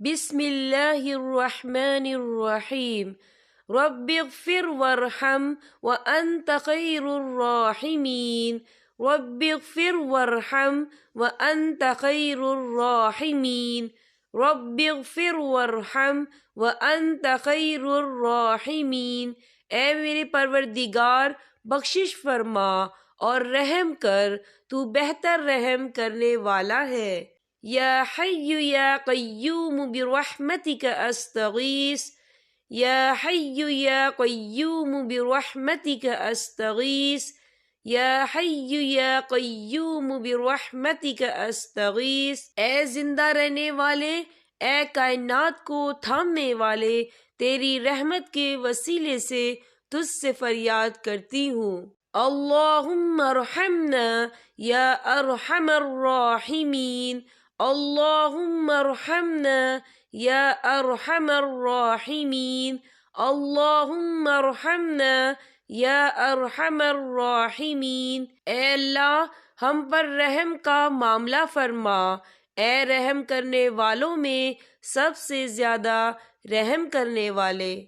بسم اللہ الرحمن الرحیم رب اغفر وارحم وانت خیر الراحمین رب اغفر وارحم وانت خیر الراحمین رب اغفر وارحم وانت خیر الراحمین۔ اے میرے پروردگار بخشش فرما اور رحم کر، تو بہتر رحم کرنے والا ہے۔ یا حی یا قیوم برحمتک استغیث یا حی یا قیوم برحمتک استغیث یا حی یا قیوم برحمتک استغیث۔ اے زندہ رہنے والے، اے کائنات کو تھامنے والے، تیری رحمت کے وسیلے سے تجھ سے فریاد کرتی ہوں۔ اللہم ارحمنا یا ارحم الراحمین، اللہم ارحمنا یا ارحم الراحمین، اللہم ارحمنا یا ارحم الراحمین۔ اے اللہ ہم پر رحم کا معاملہ فرما، اے رحم کرنے والوں میں سب سے زیادہ رحم کرنے والے۔